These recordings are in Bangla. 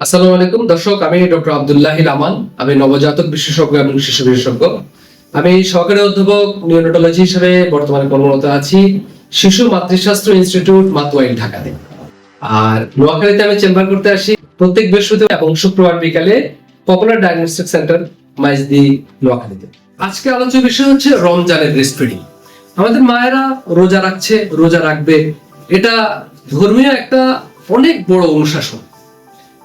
আসসালামু আলাইকুম দর্শক, আমি ডক্টর আব্দুল্লাহ আমান। আমি নবজাতক বিশেষজ্ঞ এবং শিশু বিশেষজ্ঞ। আমি সহকারী অধ্যাপক নিওনেটোলজি হিসেবে বর্তমানে কর্মরত আছি শিশু মাতৃশাস্ত্র ইনস্টিটিউট মাতোয়াইল, ঢাকাতে। আর নোয়াখালীতে আমি চেম্বার করতে আসি প্রত্যেক বৃহস্পতিবার এবং শুক্রবার বিকালে পপুলার ডায়াগনস্টিক সেন্টার মাইজদি, নোয়াখালীতে। আজকে আলোচ্য বিষয় হচ্ছে রমজানের ব্রেস্ট ফিডিং। আমাদের মায়েরা রোজা রাখছে, রোজা রাখবে, এটা ধর্মীয় একটা অনেক বড় অনুশাসন।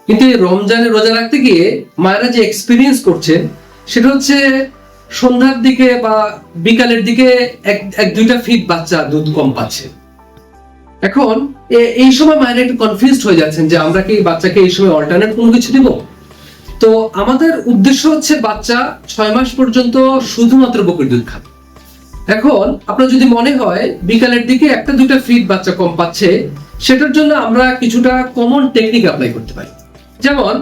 কিন্তু রমজানে রোজা রাখতে গিয়ে মায়েরা যে এক্সপিরিয়েন্স করছেন সেটা হচ্ছে সন্ধ্যার দিকে বা বিকালের দিকে এক দুইটা ফিট বাচ্চা দুধ কম পাচ্ছে। এখন এই সময় মায়েরা একটু কনফিউজড হয়ে যাচ্ছেন যে আমরা কি বাচ্চাকে এই সময় অল্টারনেট কোনো কিছু দিব। তো আমাদের উদ্দেশ্য হচ্ছে বাচ্চা 6 মাস পর্যন্ত শুধুমাত্র বকুর দুধ খাবে। এখন আপনার যদি মনে হয় বিকালের দিকে একটা দুইটা ফিট বাচ্চা কম পাচ্ছে, সেটার জন্য আমরা কিছুটা কমন টেকনিক অ্যাপ্লাই করতে পারি। যেমন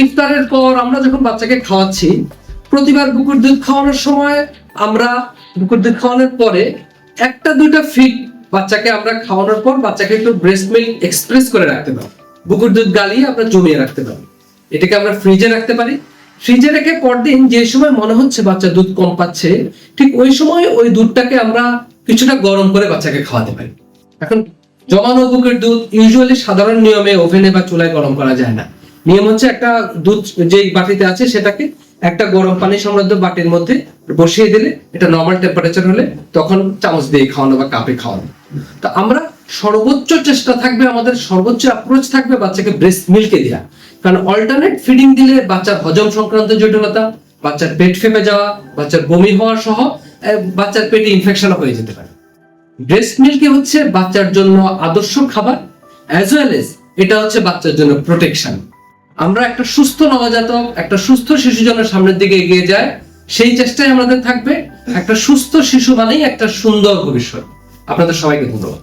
ইফতারের পর আমরা যখন বাচ্চাকে খাওয়াচ্ছি, প্রতিবার বুকুর দুধ খাওয়ানোর সময় আমরা বুকুর দুধ খাওয়ানোর পরে একটা দুইটা ফিট বাচ্চাকে আমরা খাওয়ানোর পর বাচ্চাকে একটু ব্রেস্ট মিল্ক এক্সপ্রেস করে রাখতে পারি, বুকুর দুধ গালিয়ে আমরা জমিয়ে রাখতে পারি। এটাকে আমরা ফ্রিজে রাখতে পারি। ফ্রিজে রেখে পরদিন যে সময় মনে হচ্ছে বাচ্চা দুধ কম পাচ্ছে, ঠিক ওই সময় ওই দুধটাকে আমরা কিছুটা গরম করে বাচ্চাকে খাওয়াতে পারি। এখন জমানো বুকের দুধ ইউজুয়ালি সাধারণ নিয়মে ওভেনে বা চুলায় গরম করা যায় না। নিয়ম হচ্ছে একটা দুধ যেই বাটিতে আছে সেটাকে একটা গরম পানি সমৃদ্ধ বাটির মধ্যে বসিয়ে দিলে, এটা নরমাল টেম্পারেচার হলে তখন চামচ দিয়ে খাওয়ানো বা কাপে খাওয়ানো। তো আমরা সর্বোচ্চ চেষ্টা থাকবে, আমাদের সর্বোচ্চ অ্যাপ্রোচ থাকবে বাচ্চাকে ব্রেস্ট মিল্কে দেওয়া। কারণ অল্টারনেট ফিডিং দিলে বাচ্চার হজম সংক্রান্ত জটিলতা, বাচ্চার পেট ফেপে যাওয়া, বাচ্চার বমি হওয়া সহ বাচ্চার পেটে ইনফেকশন হয়ে যেতে পারে। ব্রেস্ট মিল্ক হচ্ছে বাচ্চার জন্য আদর্শ খাবার, অ্যাজ ওয়েল এজ এটা হচ্ছে বাচ্চার জন্য প্রোটেকশন। আমরা একটা সুস্থ নবজাতক, একটা সুস্থ শিশু যেন সামনের দিকে এগিয়ে যায়, সেই চেষ্টায় আমাদের থাকবে। একটা সুস্থ শিশু মানেই একটা সুন্দর ভবিষ্যৎ। আপনাদের সবাইকে ধন্যবাদ।